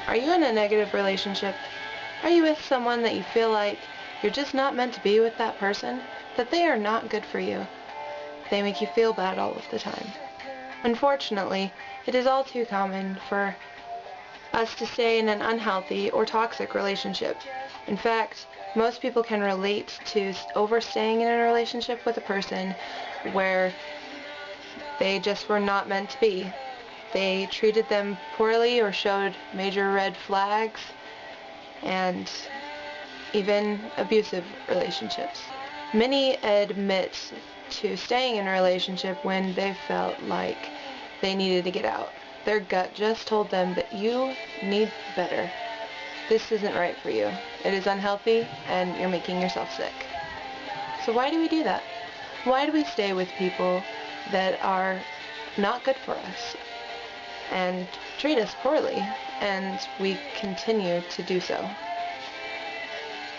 Are you in a negative relationship? Are you with someone that you feel like you're just not meant to be with that person? That they are not good for you? They make you feel bad all of the time. Unfortunately, it is all too common for us to stay in an unhealthy or toxic relationship. In fact, most people can relate to overstaying in a relationship with a person where they just were not meant to be. They treated them poorly or showed major red flags, and even abusive relationships. Many admit to staying in a relationship when they felt like they needed to get out. Their gut just told them that you need better. This isn't right for you. It is unhealthy and you're making yourself sick. So why do we do that? Why do we stay with people that are not good for us and treat us poorly, and we continue to do so?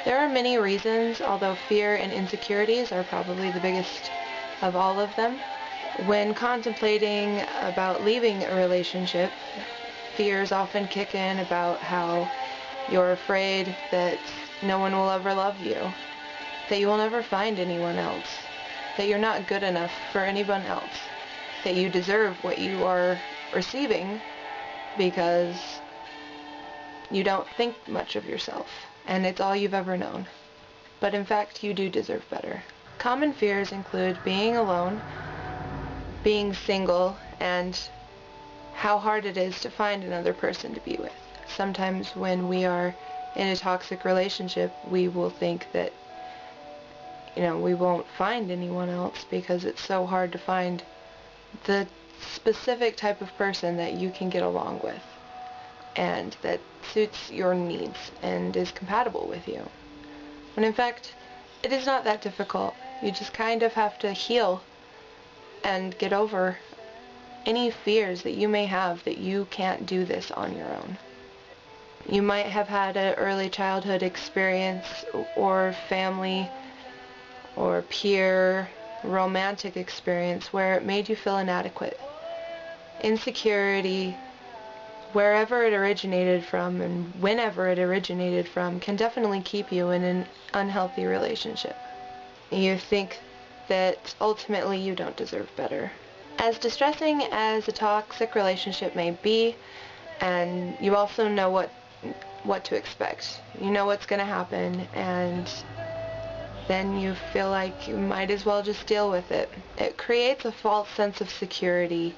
There are many reasons, although fear and insecurities are probably the biggest of all of them. When contemplating about leaving a relationship, fears often kick in about how you're afraid that no one will ever love you, that you will never find anyone else, that you're not good enough for anyone else, that you deserve what you are receiving because you don't think much of yourself and it's all you've ever known. But in fact, you do deserve better. Common fears include being alone, being single, and how hard it is to find another person to be with. Sometimes when we are in a toxic relationship, we will think that, we won't find anyone else because it's so hard to find the specific type of person that you can get along with and that suits your needs and is compatible with you. When in fact, it is not that difficult. You just kind of have to heal and get over any fears that you may have that you can't do this on your own. You might have had an early childhood experience or family or peer romantic experience where it made you feel inadequate. Insecurity, wherever it originated from and whenever it originated from, can definitely keep you in an unhealthy relationship. You think that ultimately you don't deserve better. As distressing as a toxic relationship may be, and you also know what to expect. You know what's going to happen, and then you feel like you might as well just deal with it. It creates a false sense of security,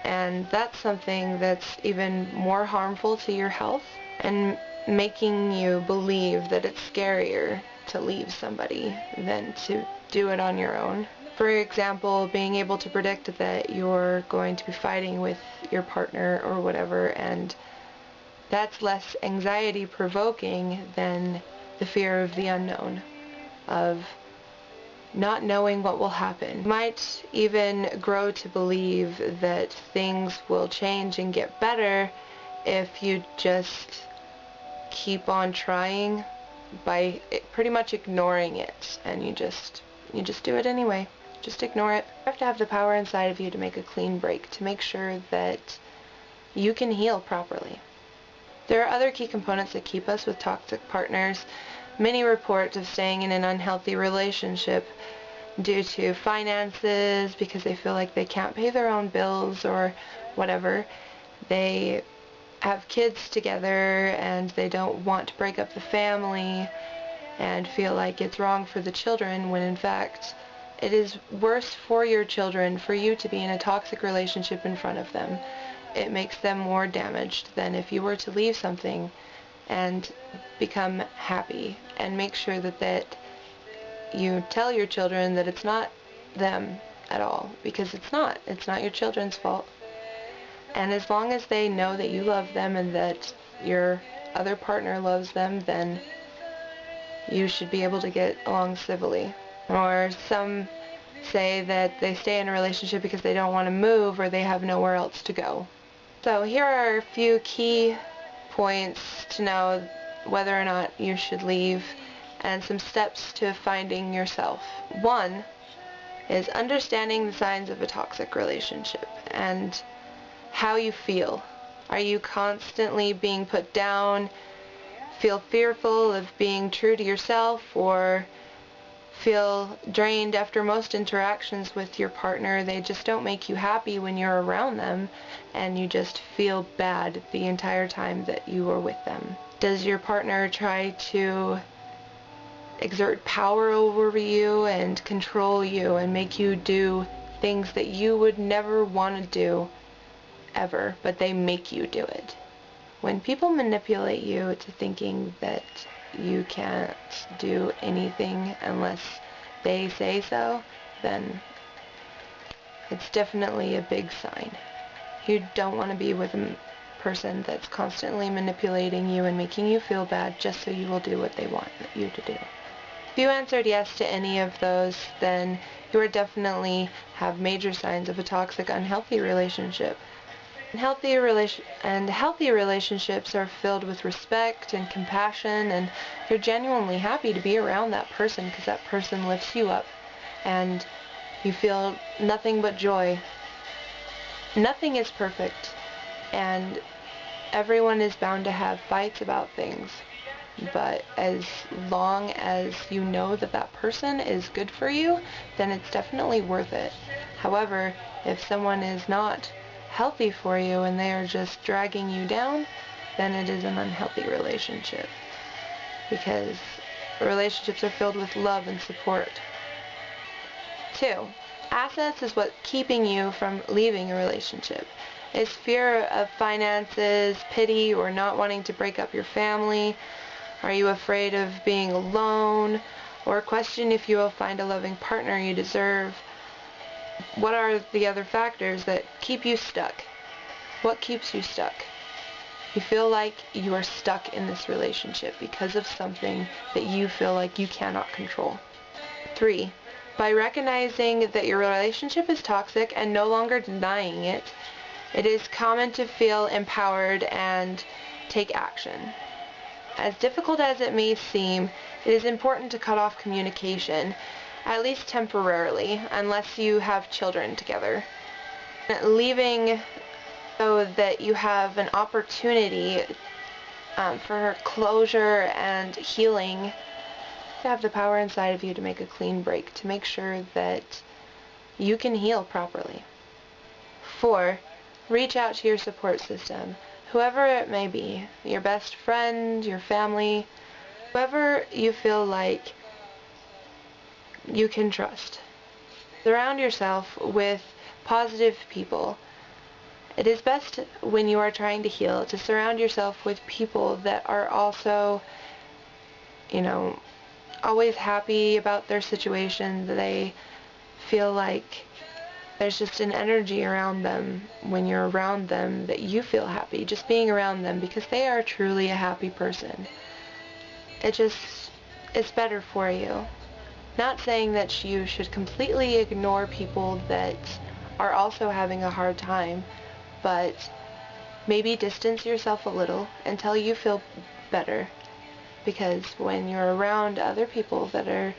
and that's something that's even more harmful to your health and making you believe that it's scarier to leave somebody than to do it on your own. For example, being able to predict that you're going to be fighting with your partner or whatever, and that's less anxiety provoking than the fear of the unknown, of not knowing what will happen. You might even grow to believe that things will change and get better if you just keep on trying by pretty much ignoring it, and you just do it anyway. Just ignore it. You have to have the power inside of you to make a clean break, to make sure that you can heal properly. There are other key components that keep us with toxic partners. Many report of staying in an unhealthy relationship due to finances, because they feel like they can't pay their own bills or whatever. They have kids together and they don't want to break up the family and feel like it's wrong for the children, when in fact it is worse for your children for you to be in a toxic relationship in front of them. It makes them more damaged than if you were to leave something and become happy, and make sure that you tell your children that it's not them at all, because it's not your children's fault. And as long as they know that you love them and that your other partner loves them, then you should be able to get along civilly. Or some say that they stay in a relationship because they don't want to move or they have nowhere else to go. So here are a few key points to know whether or not you should leave, and some steps to finding yourself. One is understanding the signs of a toxic relationship and how you feel. Are you constantly being put down, feel fearful of being true to yourself, or feel drained after most interactions with your partner? They just don't make you happy when you're around them, and you just feel bad the entire time that you are with them. Does your partner try to exert power over you and control you and make you do things that you would never want to do ever, but they make you do it? When people manipulate you to thinking that you can't do anything unless they say so, then it's definitely a big sign. You don't want to be with a person that's constantly manipulating you and making you feel bad just so you will do what they want you to do. If you answered yes to any of those, then you are definitely have major signs of a toxic, unhealthy relationship. Healthy relationships are filled with respect and compassion, and you're genuinely happy to be around that person because that person lifts you up and you feel nothing but joy. Nothing is perfect, and everyone is bound to have fights about things. But as long as you know that that person is good for you, then it's definitely worth it. However, if someone is not healthy for you and they are just dragging you down, then it is an unhealthy relationship, because relationships are filled with love and support. 2. Assets is what's keeping you from leaving a relationship. Is fear of finances, pity, or not wanting to break up your family? Are you afraid of being alone, or question if you will find a loving partner you deserve? What are the other factors that keep you stuck? What keeps you stuck? You feel like you are stuck in this relationship because of something that you feel like you cannot control. 3. By recognizing that your relationship is toxic and no longer denying it, it is common to feel empowered and take action. As difficult as it may seem, it is important to cut off communication, at least temporarily, unless you have children together. Leaving so that you have an opportunity for closure and healing. You have the power inside of you to make a clean break, to make sure that you can heal properly. 4. Reach out to your support system, whoever it may be, your best friend, your family, whoever you feel like you can trust. Surround yourself with positive people. It is best when you are trying to heal to surround yourself with people that are also, always happy about their situation. They feel like there's just an energy around them when you're around them that you feel happy just being around them, because they are truly a happy person. It's better for you. Not saying that you should completely ignore people that are also having a hard time, but maybe distance yourself a little until you feel better, because when you're around other people that are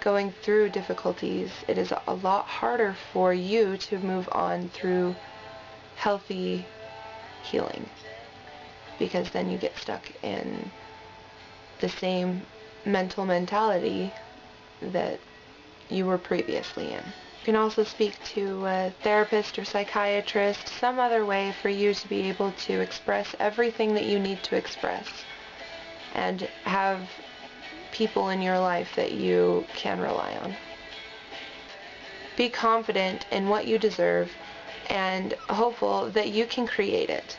going through difficulties, it is a lot harder for you to move on through healthy healing, because then you get stuck in the same mentality that you were previously in. You can also speak to a therapist or psychiatrist, some other way for you to be able to express everything that you need to express, and have people in your life that you can rely on. Be confident in what you deserve and hopeful that you can create it.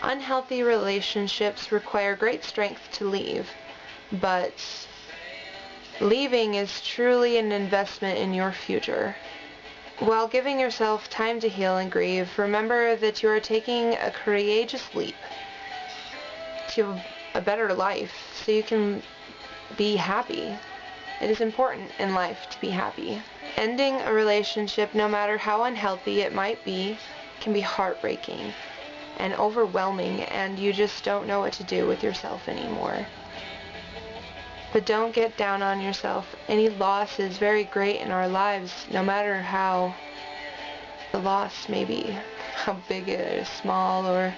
Unhealthy relationships require great strength to leave, but leaving is truly an investment in your future. While giving yourself time to heal and grieve, remember that you are taking a courageous leap to a better life so you can be happy. It is important in life to be happy. Ending a relationship, no matter how unhealthy it might be, can be heartbreaking and overwhelming, and you just don't know what to do with yourself anymore. But don't get down on yourself. Any loss is very great in our lives, no matter how the loss may be. how big it is, small or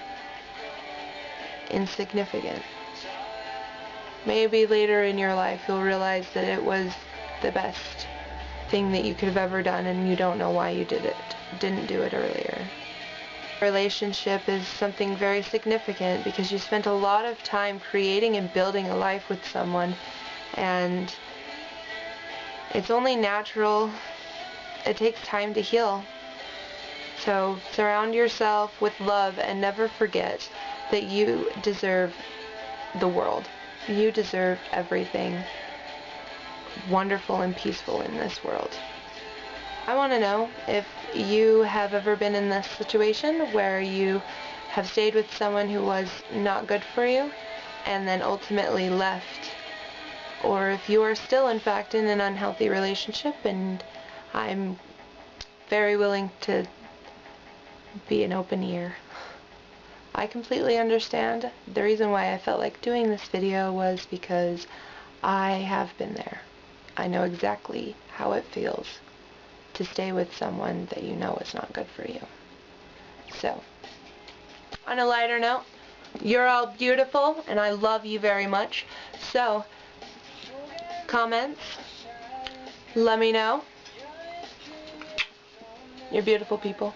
insignificant. Maybe later in your life you'll realize that it was the best thing that you could have ever done and you don't know why you didn't do it earlier. A relationship is something very significant because you spent a lot of time creating and building a life with someone, and it's only natural. It takes time to heal. So surround yourself with love and never forget that you deserve the world. You deserve everything wonderful and peaceful in this world. I want to know if you have ever been in this situation where you have stayed with someone who was not good for you and then ultimately left, or if you are still in fact in an unhealthy relationship, and I'm very willing to be an open ear. I completely understand. The reason why I felt like doing this video was because I have been there. I know exactly how it feels to stay with someone that you know is not good for you. So, on a lighter note, you're all beautiful and I love you very much. So, comments, let me know. You're beautiful people.